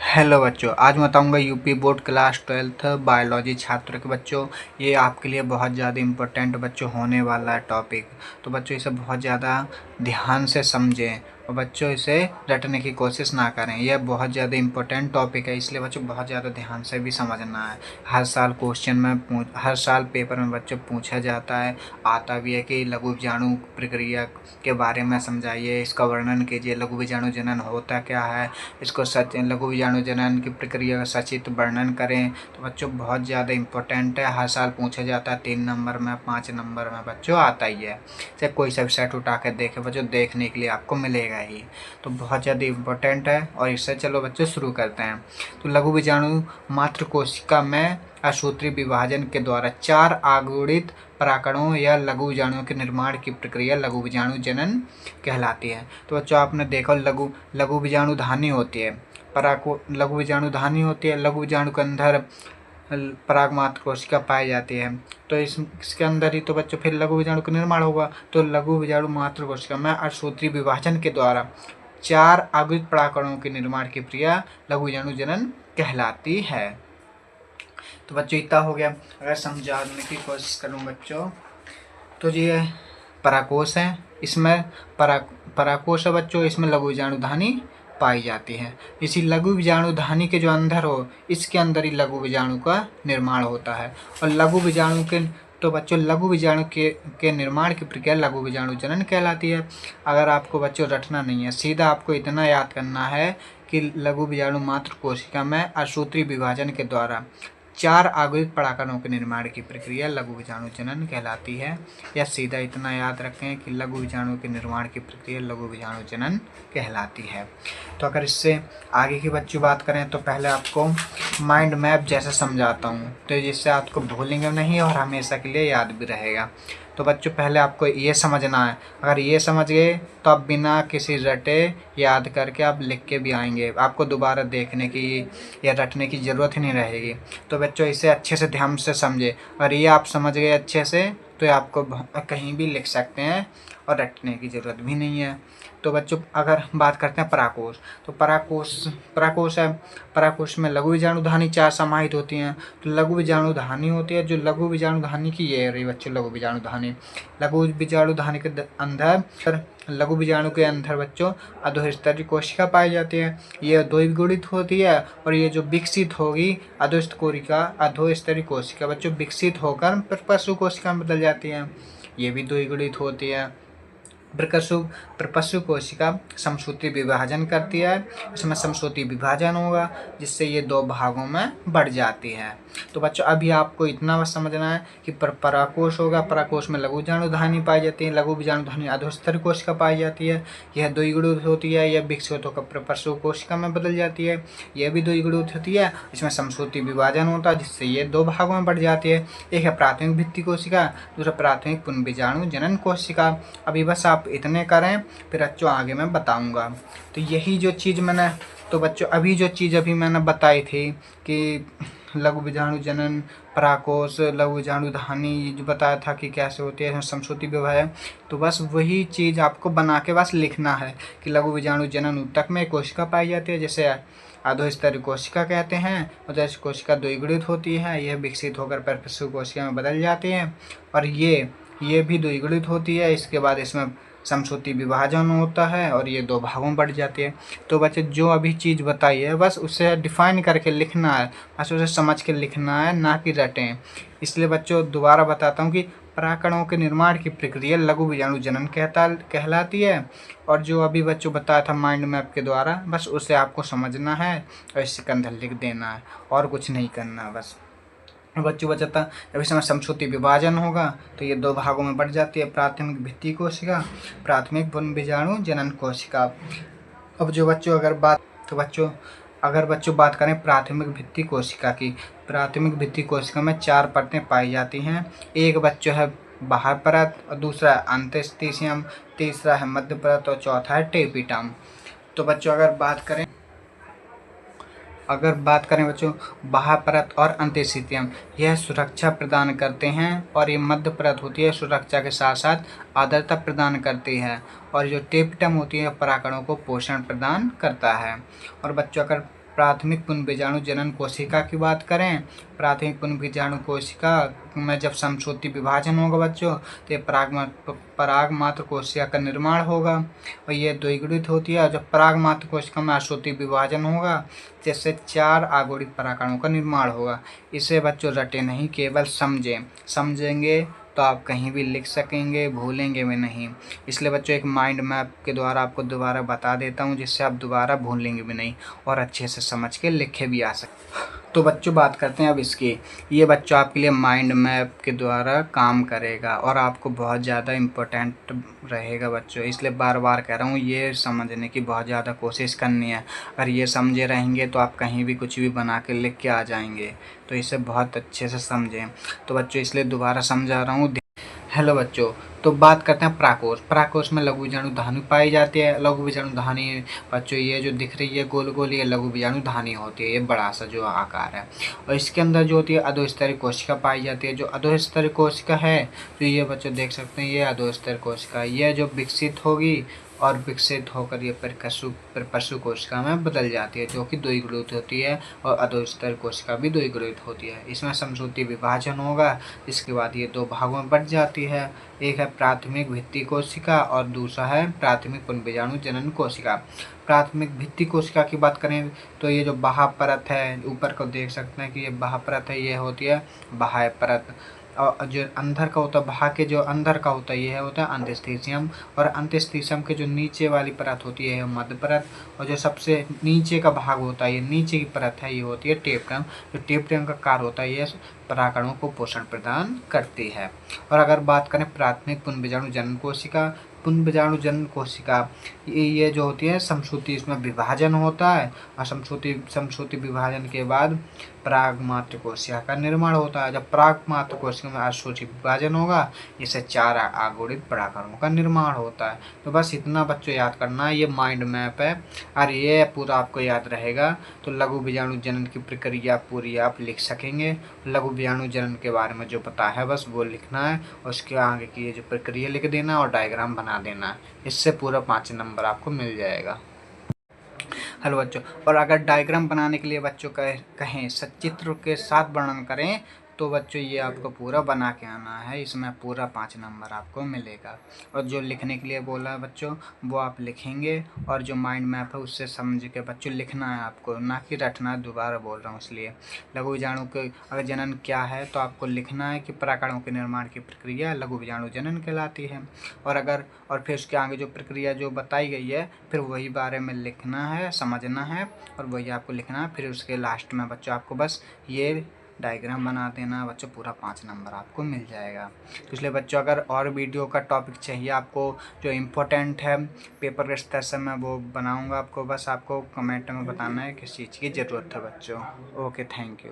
Hello बच्चों, आज मैं बताऊंगा UP board class 12th biology छात्र के बच्चों। ये आपके लिए बहुत ज़्यादा इम्पोर्टेंट बच्चों होने वाला है टॉपिक। तो बच्चों इसे बहुत ज़्यादा ध्यान से समझें और बच्चों इसे रटने की कोशिश ना करें। यह बहुत ज़्यादा इम्पोर्टेंट टॉपिक है, इसलिए बच्चों बहुत ज़्यादा ध्यान से भी समझना है। हर साल पेपर में बच्चों पूछा जाता है, आता भी है कि लघु बीजाणु प्रक्रिया के बारे में समझाइए, इसका वर्णन कीजिए, लघु बीजाणु जनन होता क्या है, इसको लघु बीजाणु जनन की प्रक्रिया का सचित्र वर्णन करें। तो बच्चों बहुत ज़्यादा इंपॉर्टेंट है, हर साल पूछा जाता है। 3 नंबर में 5 नंबर में बच्चों आता ही है। चाहे कोई सा सेट उठा कर देखे बच्चों, देखने के लिए आपको मिलेगा ही। तो बहुत ज़्यादा इम्पोर्टेंट है और इससे चलो बच्चों शुरू करते हैं। तो लघु बीजाणु मात्र कोशिका में असूत्रीय विभाजन के द्वारा 4 आगुणित पराकणों या लघु बीजाणुओं के निर्माण की प्रक्रिया लघु बीजाणु जनन कहलाती है। तो बच्चों आपने देखा लघु बीजाणु धानी होती है, लघु बीजाणु धानी होती है। लघु बीजाणु के अंदर पराग मात्र कोशिका पाई जाती है। तो इसके अंदर ही तो बच्चों फिर लघु बीजाणु का निर्माण होगा। तो लघु बीजाणु मात्र कोशिका में असूत्रीय विभाजन के द्वारा 4 आगुणित परागकणों के निर्माण की प्रक्रिया लघु बीजाणु जनन कहलाती है। तो बच्चों इतना हो गया। अगर समझाने की कोशिश करूँ बच्चों, तो ये पराकोष है, इसमें पराकोष है बच्चों, इसमें लघु बीजाणु धानी पाई जाती है। इसी लघु बीजाणु धानी के जो अंदर हो, इसके अंदर ही लघु बीजाणु का निर्माण होता है। और लघु बीजाणु के तो बच्चों लघु बीजाणु के निर्माण की प्रक्रिया लघु बीजाणु जनन कहलाती है। अगर आपको बच्चों रटना नहीं है, सीधा आपको इतना याद करना है कि लघु बीजाणु मात्र कोशिका में असूत्रीय विभाजन के द्वारा 4 आगुणित परागकणों के निर्माण की प्रक्रिया लघु बीजाणु जनन कहलाती है। या सीधा इतना याद रखें कि लघु बीजाणु के निर्माण की प्रक्रिया लघु बीजाणु जनन कहलाती है। तो अगर इससे आगे की बच्चों बात करें, तो पहले आपको माइंड मैप जैसा समझाता हूँ, तो जिससे आपको भूलेंगे नहीं और हमेशा के लिए याद भी रहेगा। तो बच्चों पहले आपको ये समझना है। अगर ये समझ गए तो आप बिना किसी रटे याद करके आप लिख के भी आएंगे, आपको दोबारा देखने की या रटने की ज़रूरत ही नहीं रहेगी। तो बच्चों इसे अच्छे से ध्यान से समझे, और ये आप समझ गए अच्छे से तो आपको कहीं भी लिख सकते हैं और रटने की ज़रूरत भी नहीं है। तो बच्चों अगर बात करते हैं पराकोष, तो पराकोष है। पराकोष में लघु बीजाणु धानी 4 समाहित होती हैं। तो लघु बीजाणु धानी होती है, जो लघु बीजाणु धानी की ये रही बच्चों लघु बीजाणु धानी। लघु बीजाणु धानी के अंदर लघु बीजाणु के अंदर बच्चों अधोस्तरीय कोशिका पाई जाती है। ये द्विगुणित होती है और ये जो विकसित होगी अधोस्तरीय कोशिका बच्चों विकसित होकर प्रपस्सु कोशिका में बदल जाती है। ये भी द्विगुणित होती है। प्रपस्सु कोशिका समसूत्री विभाजन करती है। इसमें समसूत्री विभाजन होगा जिससे ये 2 भागों में बढ़ जाती है। तो बच्चों अभी आपको इतना बस समझना है कि पराकोष होगा, पराकोष में लघु बीजाणु धानी पाई जाती है, लघु बीजाणु धानी अधोस्तरीय कोशिका पाई जाती है। यह द्विगुणित होती है, यह विकसित होकर प्रपस्सु कोशिका में बदल जाती है। यह भी द्विगुणित होती है, इसमें समसूत्री विभाजन होता है जिससे ये 2 भागों में बढ़ जाती है। एक है प्राथमिक भित्ति कोशिका, दूसरा प्राथमिक पुन बीजाणु जनन कोशिका। अभी बस आप इतने करें, फिर बच्चों आगे मैं बताऊंगा। तो यही जो चीज़ मैंने तो बच्चों अभी मैंने बताई थी कि लघु बीजाणु जनन, पराकोष, लघु बीजाणु धानी जो बताया था कि कैसे होती है, समसूत्री विभाजन। तो बस वही चीज़ आपको बना के बस लिखना है कि लघु बीजाणु जनन ऊतक में कोशिका पाई जाती है, जैसे अधोस्तरीय कोशिका कहते हैं। और जैसे कोशिका द्विगुणित होती है, यह विकसित होकर प्रपस्सु कोशिका में बदल जाती है। और ये भी द्विगुणित होती है। इसके बाद इसमें समसूत्री विभाजन होता है और ये 2 भागों में बढ़ जाती है। तो बच्चे जो अभी चीज़ बताई है बस उसे डिफाइन करके लिखना है, बस उसे समझ के लिखना है, ना कि रटें। इसलिए बच्चों दोबारा बताता हूँ कि परागकणों के निर्माण की प्रक्रिया लघु बीजाणु जनन कहलाती है। और जो अभी बच्चों बताया था माइंड मैप के द्वारा, बस उसे आपको समझना है और इसके अंदर लिख देना है और कुछ नहीं करना। बस बच्चों बचाता जब इसमें समसूत्री विभाजन होगा तो ये 2 भागों में बढ़ जाती है, प्राथमिक भित्ति कोशिका, प्राथमिक पुन बीजाणु जनन कोशिका। अब जो बच्चों अगर बच्चों बात करें प्राथमिक भित्ति कोशिका की, प्राथमिक भित्ति कोशिका में 4 परतें पाई जाती हैं। एक बच्चों है बाहर परत, और दूसरा है अंतस्थिशियम, तीसरा है मध्य परत और चौथा है टेपिटम। तो बच्चों अगर बात करें बच्चों बाह्य परत और अंतस्थिशियम, यह सुरक्षा प्रदान करते हैं, और ये मध्य परत होती है सुरक्षा के साथ साथ आर्द्रता प्रदान करती है। और जो टेपिटम होती है परागकणों को पोषण प्रदान करता है। और बच्चों अगर प्राथमिक पुनर्बीजाणु जनन कोशिका की बात करें, प्राथमिक पुनर्बीजाणु कोशिका में जब समसूत्री विभाजन होगा बच्चों, तो ये पराग मात्र कोशिका का निर्माण होगा और ये द्विगुणित होती है। जब पराग मात्र कोशिका में असूत्री विभाजन होगा, जिससे 4 आगुणित परागकणों का निर्माण होगा। इसे बच्चों रटे नहीं, केवल समझेंगे तो आप कहीं भी लिख सकेंगे, भूलेंगे भी नहीं। इसलिए बच्चों एक माइंड मैप के द्वारा आपको दोबारा बता देता हूँ, जिससे आप दोबारा भूलेंगे भी नहीं और अच्छे से समझ के लिखे भी आ सकते। तो बच्चों बात करते हैं अब इसकी। ये बच्चों आपके लिए माइंड मैप के द्वारा काम करेगा और आपको बहुत ज़्यादा इम्पोर्टेंट रहेगा बच्चों, इसलिए बार बार कह रहा हूँ ये समझने की बहुत ज़्यादा कोशिश करनी है। अगर ये समझे रहेंगे तो आप कहीं भी कुछ भी बना के लिख के आ जाएंगे, तो इसे बहुत अच्छे से समझें। तो बच्चों इसलिए दोबारा समझा रहा हूँ। हेलो बच्चों, तो बात करते हैं प्राकोष। प्राकोष में लघु बीजाणु धानी पाई जाती है। लघु बीजाणु धानी बच्चों ये जो दिख रही है गोल गोल, ये लघु बीजाणु धानी होती है, ये बड़ा सा जो आकार है। और इसके अंदर जो होती है अधोस्तरीय कोशिका पाई जाती है। जो अधोस्तरीय कोशिका है, तो ये बच्चों देख सकते हैं, ये अधोस्तरीय कोशिका, ये जो विकसित होगी और विकसित होकर ये परिपक्व कोशिका में बदल जाती है, जो कि द्विगुणित होती है और अधोस्तरीय कोशिका भी द्विगुणित होती है। इसमें समसूत्री विभाजन होगा, इसके बाद ये 2 भागों में बट जाती है। एक है प्राथमिक भित्ति कोशिका और दूसरा है प्राथमिक पुनर्बीजाणु जनन कोशिका। प्राथमिक भित्ति कोशिका की बात करें तो ये जो बाह्य परत है, ऊपर को देख सकते हैं कि ये बाह्य परत है, ये होती है बाह्य परत। और जो अंदर का होता है, बाह्य के जो अंदर का होता है, ये होता है अंतस्थिशियम। और अंतस्थिशियम के जो नीचे वाली परत होती है मध्य परत, और जो सबसे नीचे का भाग होता है, ये नीचे की परत है, ये होती है टेपरम। जो टेपरम का कार्य होता है, ये परागकणों को पोषण प्रदान करती है। और अगर बात करें प्राथमिक पुनर्बीजाणु जनन कोशिका, पुनर्बीजाणु जनन कोशिका ये जो होती है समसूत्री, इसमें विभाजन होता है और समसूत्री विभाजन के बाद पराग मात्र कोशिका का निर्माण होता है। जब पराग मात्र कोशिका में असूत्री विभाजन होगा, इससे 4 आगुणित परागकणों का निर्माण होता है। तो बस इतना बच्चों याद करना है, ये माइंड मैप है और ये पूरा आपको याद रहेगा। तो लघु बीजाणु जनन की प्रक्रिया पूरी आप लिख सकेंगे। लघु बीजाणु जनन के बारे में जो पता है बस वो लिखना है, उसके आगे की ये जो प्रक्रिया लिख देना और डायग्राम बना देना। इससे पूरा 5 नंबर आपको मिल जाएगा। हेलो बच्चों, और अगर डायग्राम बनाने के लिए बच्चों कहें सचित्र के साथ वर्णन करें, तो बच्चों ये आपको पूरा बना के आना है, इसमें पूरा 5 नंबर आपको मिलेगा। और जो लिखने के लिए बोला है बच्चों, वो आप लिखेंगे और जो माइंड मैप है उससे समझ के बच्चों लिखना है आपको, ना कि रटना। दोबारा बोल रहा हूँ इसलिए। लघु बीजाणु के अगर जनन क्या है तो आपको लिखना है कि परागकणों के निर्माण की प्रक्रिया लघु बीजाणु जनन कहलाती है। और फिर उसके आगे जो प्रक्रिया जो बताई गई है, फिर वही बारे में लिखना है, समझना है और वही आपको लिखना है। फिर उसके लास्ट में बच्चों आपको बस ये डायग्राम बना देना बच्चों, पूरा 5 नंबर आपको मिल जाएगा। तो इसलिए बच्चों अगर और वीडियो का टॉपिक चाहिए आपको जो इम्पोर्टेंट है पेपर के स्तर से, मैं वो बनाऊंगा आपको, बस आपको कमेंट में बताना है किस चीज़ की ज़रूरत है बच्चों। Okay, thank you.